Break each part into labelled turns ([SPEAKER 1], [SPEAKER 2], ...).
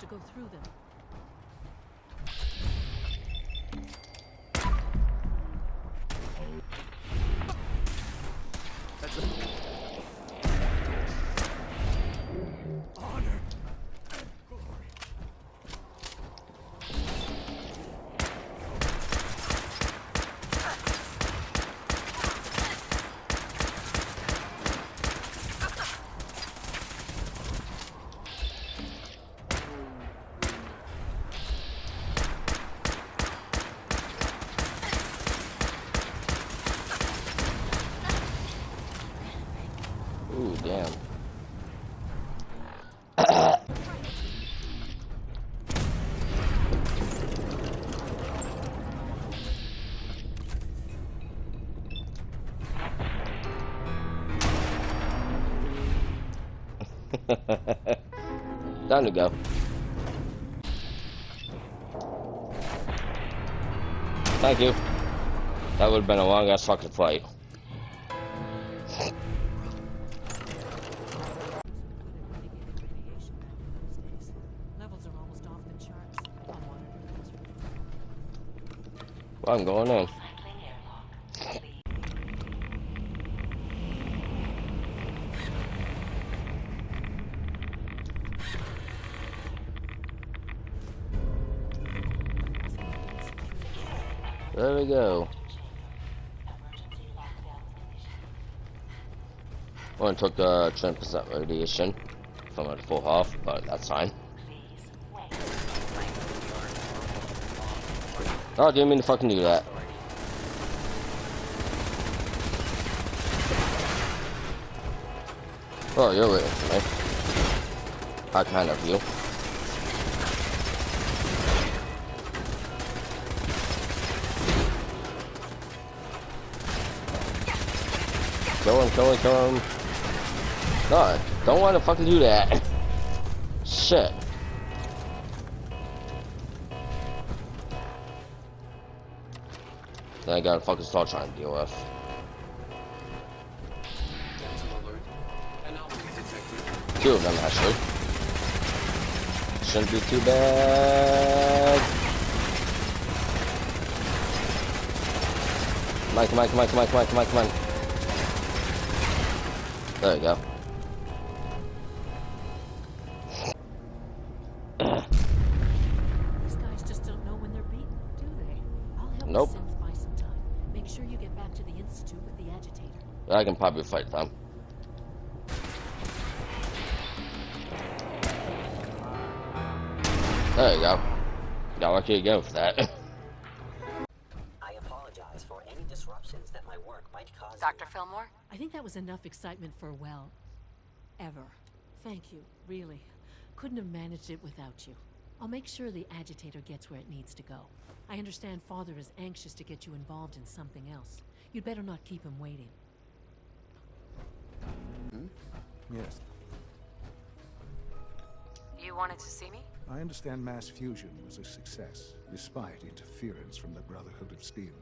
[SPEAKER 1] to go through them.
[SPEAKER 2] Honor and glory.
[SPEAKER 3] Ooh, damn. Time to go. Thank you. That would have been a long ass fucking flight.
[SPEAKER 1] Levels are almost off the charts.
[SPEAKER 3] Well, I'm going in. There we go. Only took 10% radiation from at full half, but that's fine. Oh, didn't mean to fucking do that. Oh, you're waiting for me. How kind of you. Kill him, kill him, kill him. No, don't want to fucking do that. Shit. Then I gotta fucking start trying to deal with. Two of them, actually. Shouldn't be too bad. Come on, come on, come on, come on, come on, come on, come on. There you go.
[SPEAKER 1] These guys just don't know when they're beaten, do they? I'll help
[SPEAKER 3] Nope.
[SPEAKER 1] the synths buy some time. Make sure you get back to the Institute with the agitator.
[SPEAKER 3] I can probably fight them. There you go. Got lucky again for that.
[SPEAKER 4] I apologize for any disruptions that my work might cause.
[SPEAKER 5] Dr. Fillmore?
[SPEAKER 1] I think that was enough excitement for, well, ever. Thank you, really. Couldn't have managed it without you. I'll make sure the agitator gets where it needs to go. I understand Father is anxious to get you involved in something else. You'd better not keep him waiting.
[SPEAKER 2] Yes.
[SPEAKER 5] You wanted to see me?
[SPEAKER 2] I understand mass fusion was a success, despite interference from the Brotherhood of Steel.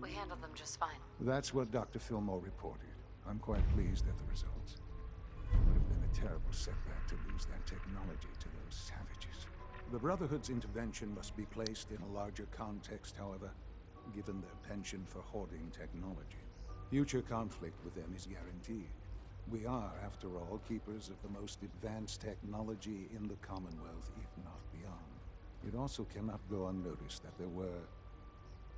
[SPEAKER 5] We handled them just fine.
[SPEAKER 2] That's what Dr. Fillmore reported. I'm quite pleased at the results. It would have been a terrible setback to lose that technology to those savages. The Brotherhood's intervention must be placed in a larger context, however, given their penchant for hoarding technology. Future conflict with them is guaranteed. We are, after all, keepers of the most advanced technology in the Commonwealth, if not beyond. It also cannot go unnoticed that there were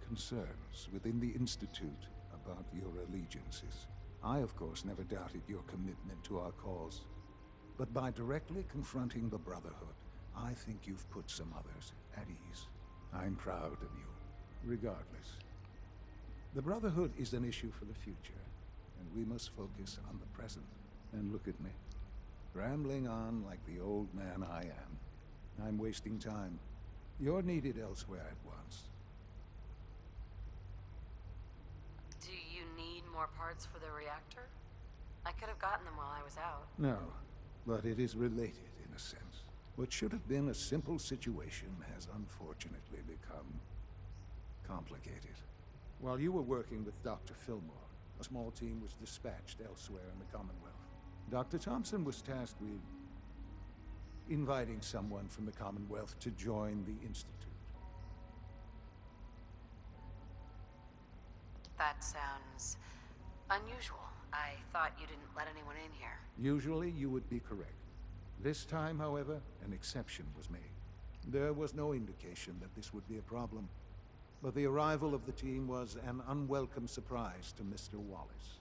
[SPEAKER 2] concerns within the Institute about your allegiances. I, of course, never doubted your commitment to our cause. But by directly confronting the Brotherhood, I think you've put some others at ease. I'm proud of you, regardless. The Brotherhood is an issue for the future, and we must focus on the present. And look at me, rambling on like the old man I am. I'm wasting time. You're needed elsewhere at once.
[SPEAKER 5] Do you need more parts for the reactor? I could have gotten them while I was out.
[SPEAKER 2] No, but it is related in a sense. What should have been a simple situation has unfortunately become complicated. While you were working with Dr. Fillmore, a small team was dispatched elsewhere in the Commonwealth. Dr. Thompson was tasked with inviting someone from the Commonwealth to join the Institute.
[SPEAKER 5] That sounds unusual. I thought you didn't let anyone in here.
[SPEAKER 2] Usually you would be correct. This time, however, an exception was made. There was no indication that this would be a problem, but the arrival of the team was an unwelcome surprise to Mr. Wallace.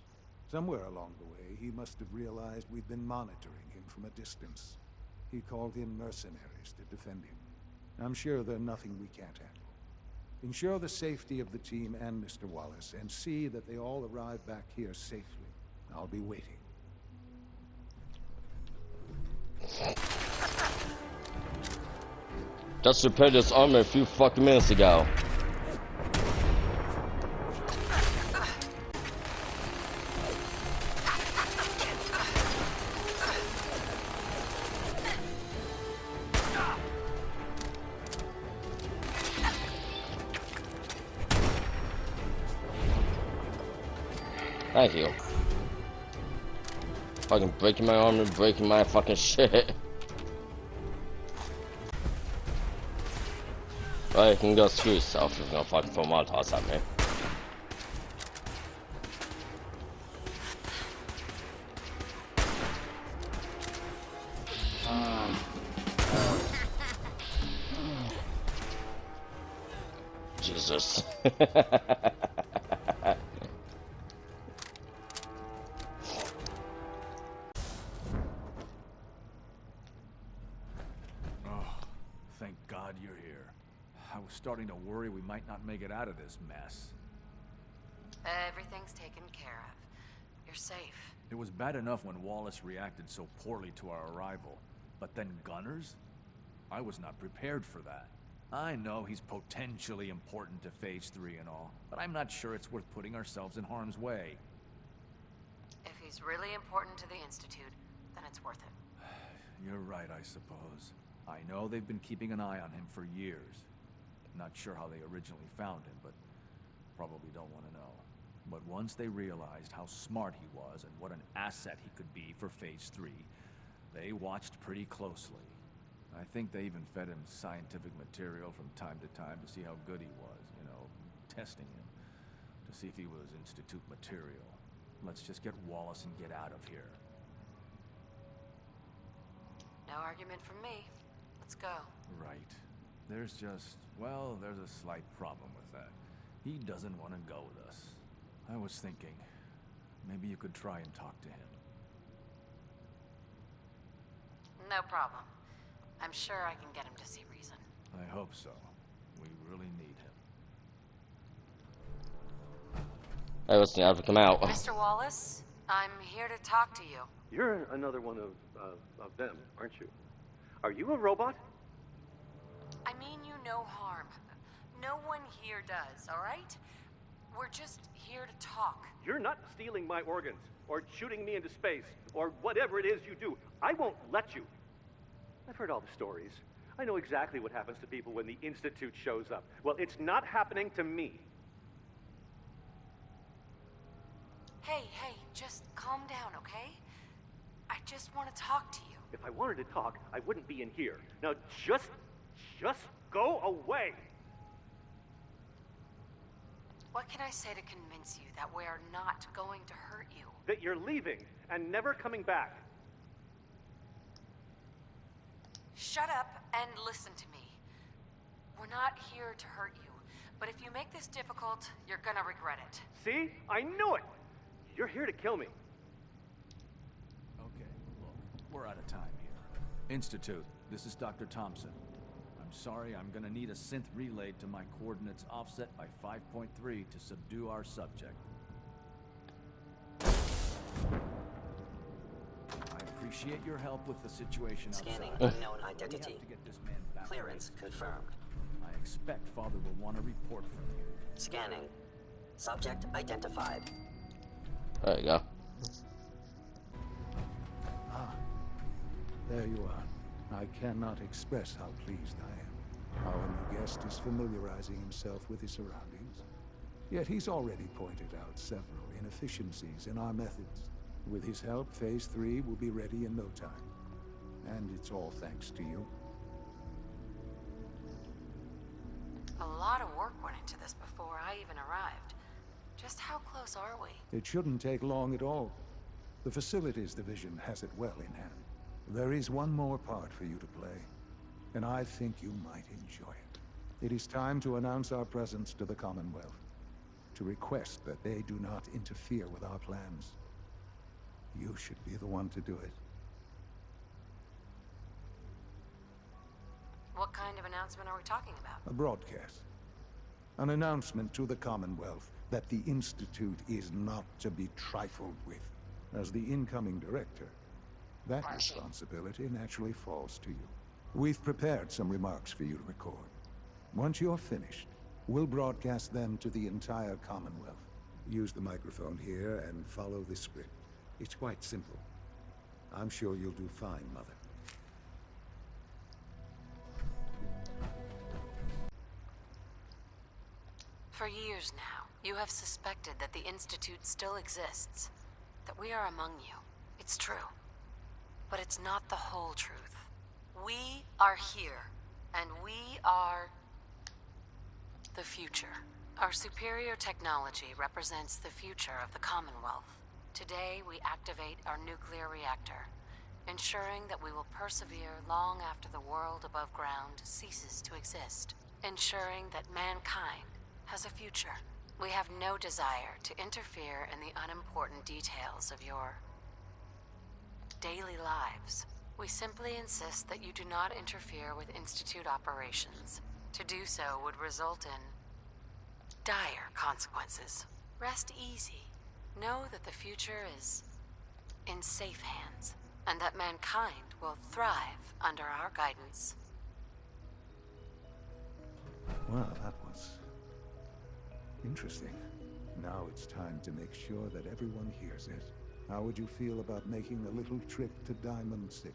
[SPEAKER 2] Somewhere along the way, he must have realized we'd been monitoring him from a distance. He called in mercenaries to defend him. I'm sure they're nothing we can't handle. Ensure the safety of the team and Mr. Wallace, and see that they all arrive back here safely. I'll be waiting.
[SPEAKER 3] Just repaired this armor a few fucking minutes ago. Thank you. Fucking breaking my armor, breaking my fucking shit. Well, you can go screw yourself if you're gonna fucking throw Molotovs at me. Jesus.
[SPEAKER 6] Thank God you're here. I was starting to worry we might not make it out of this mess.
[SPEAKER 5] Everything's taken care of. You're safe.
[SPEAKER 6] It was bad enough when Wallace reacted so poorly to our arrival, but then gunners? I was not prepared for that. I know he's potentially important to Phase 3 and all, but I'm not sure it's worth putting ourselves in harm's way.
[SPEAKER 5] If he's really important to the Institute, then it's worth it.
[SPEAKER 6] You're right, I suppose. I know they've been keeping an eye on him for years. Not sure how they originally found him, but probably don't want to know. But once they realized how smart he was and what an asset he could be for Phase 3, they watched pretty closely. I think they even fed him scientific material from time to time to see how good he was, you know, testing him, to see if he was Institute material. Let's just get Wallace and get out of here.
[SPEAKER 5] No argument from me. Let's go.
[SPEAKER 6] Right. There's just, well, there's a slight problem with that. He doesn't want to go with us. I was thinking, maybe you could try and talk to him.
[SPEAKER 5] No problem. I'm sure I can get him to see reason.
[SPEAKER 6] I hope so. We really need him.
[SPEAKER 3] Hey, listen, you have to come out.
[SPEAKER 5] Mr. Wallace, I'm here to talk to you.
[SPEAKER 7] You're another one of them, aren't you? Are you a robot?
[SPEAKER 5] I mean you no harm. No one here does, all right? We're just here to talk.
[SPEAKER 7] You're not stealing my organs, or shooting me into space, or whatever it is you do. I won't let you. I've heard all the stories. I know exactly what happens to people when the Institute shows up. Well, it's not happening to me.
[SPEAKER 5] Hey, just calm down, okay? I just want to talk to you.
[SPEAKER 7] If I wanted to talk, I wouldn't be in here. Now, just go away.
[SPEAKER 5] What can I say to convince you that we're not going to hurt you?
[SPEAKER 7] That you're leaving and never coming back.
[SPEAKER 5] Shut up and listen to me. We're not here to hurt you, but if you make this difficult, you're gonna regret it.
[SPEAKER 7] See? I knew it! You're here to kill me.
[SPEAKER 6] Okay, look, we're out of time here. Institute, this is Dr. Thompson. I'm sorry, I'm gonna need a synth relayed to my coordinates offset by 5.3 to subdue our subject. I appreciate your help with the situation outside.
[SPEAKER 4] Scanning unknown
[SPEAKER 6] We
[SPEAKER 4] identity.
[SPEAKER 6] have to get this man back.
[SPEAKER 4] Clearance confirmed.
[SPEAKER 6] I expect Father will want a report from you.
[SPEAKER 4] Scanning. Subject identified.
[SPEAKER 3] There you go.
[SPEAKER 2] There you are. I cannot express how pleased I am. Our new guest is familiarizing himself with his surroundings. Yet he's already pointed out several inefficiencies in our methods. With his help, Phase 3 will be ready in no time. And it's all thanks to you.
[SPEAKER 5] A lot of work went into this before I even arrived. Just how close are we?
[SPEAKER 2] It shouldn't take long at all. The Facilities Division has it well in hand. There is one more part for you to play, and I think you might enjoy it. It is time to announce our presence to the Commonwealth, to request that they do not interfere with our plans. You should be the one to do it.
[SPEAKER 5] What kind of announcement are we talking about?
[SPEAKER 2] A broadcast. An announcement to the Commonwealth that the Institute is not to be trifled with. As the incoming director, that responsibility naturally falls to you. We've prepared some remarks for you to record. Once you're finished, we'll broadcast them to the entire Commonwealth. Use the microphone here and follow this script. It's quite simple. I'm sure you'll do fine, Mother.
[SPEAKER 5] For years now, you have suspected that the Institute still exists, that we are among you. It's true. But it's not the whole truth. We are here, and we are the future. Our superior technology represents the future of the Commonwealth. Today, we activate our nuclear reactor, ensuring that we will persevere long after the world above ground ceases to exist, ensuring that mankind has a future. We have no desire to interfere in the unimportant details of your daily lives. We simply insist that you do not interfere with Institute operations. To do so would result in dire consequences. Rest easy. Know that the future is in safe hands, and that mankind will thrive under our guidance.
[SPEAKER 2] Well, that was interesting. Now it's time to make sure that everyone hears it. How would you feel about making a little trip to Diamond City?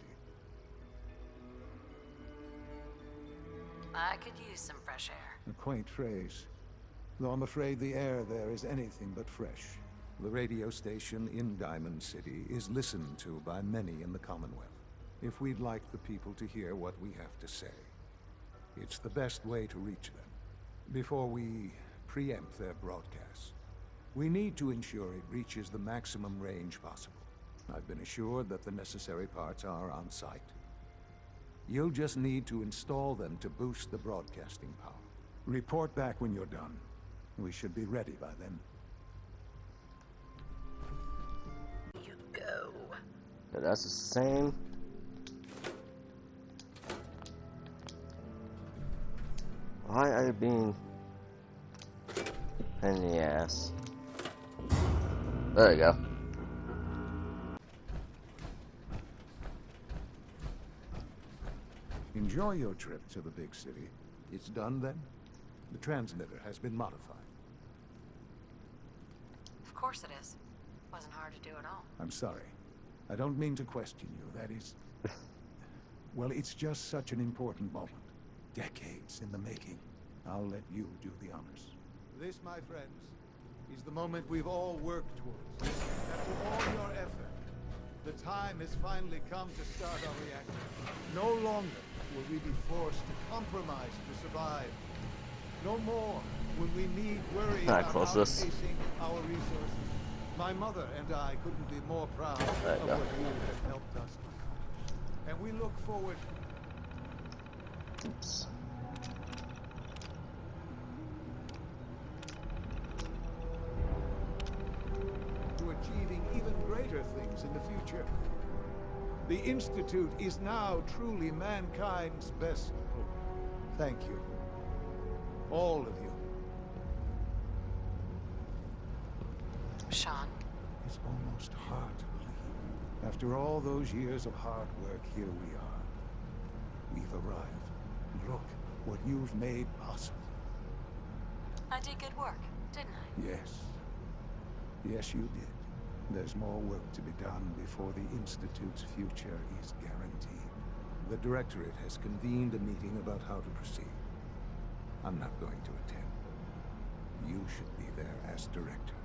[SPEAKER 5] I could use some fresh air.
[SPEAKER 2] A quaint phrase, though I'm afraid the air there is anything but fresh. The radio station in Diamond City is listened to by many in the Commonwealth. If we'd like the people to hear what we have to say, it's the best way to reach them. Before we preempt their broadcasts, we need to ensure it reaches the maximum range possible. I've been assured that the necessary parts are on site. You'll just need to install them to boost the broadcasting power. Report back when you're done. We should be ready by then.
[SPEAKER 5] You go.
[SPEAKER 3] Yeah, that's the same. Why are you being in the ass? There you go.
[SPEAKER 2] Enjoy your trip to the big city. It's done then? The transmitter has been modified.
[SPEAKER 5] Of course it is. Wasn't hard to do at all.
[SPEAKER 2] I'm sorry. I don't mean to question you. That is... well, it's just such an important moment. Decades in the making. I'll let you do the honors. This, my friends, is the moment we've all worked towards. After all your effort, the time has finally come to start our reactor. No longer will we be forced to compromise to survive. No more will we need worry about outpacing our resources. My mother and I couldn't be more proud of what you have helped us accomplish. And we look forward to achieving even greater things in the future. The Institute is now truly mankind's best hope. Thank you. All of you.
[SPEAKER 5] Sean.
[SPEAKER 2] It's almost hard to believe. After all those years of hard work, here we are. We've arrived. Look what you've made possible.
[SPEAKER 5] I did good work, didn't I?
[SPEAKER 2] Yes. Yes, you did. There's more work to be done before the Institute's future is guaranteed. The Directorate has convened a meeting about how to proceed. I'm not going to attend. You should be there as Director.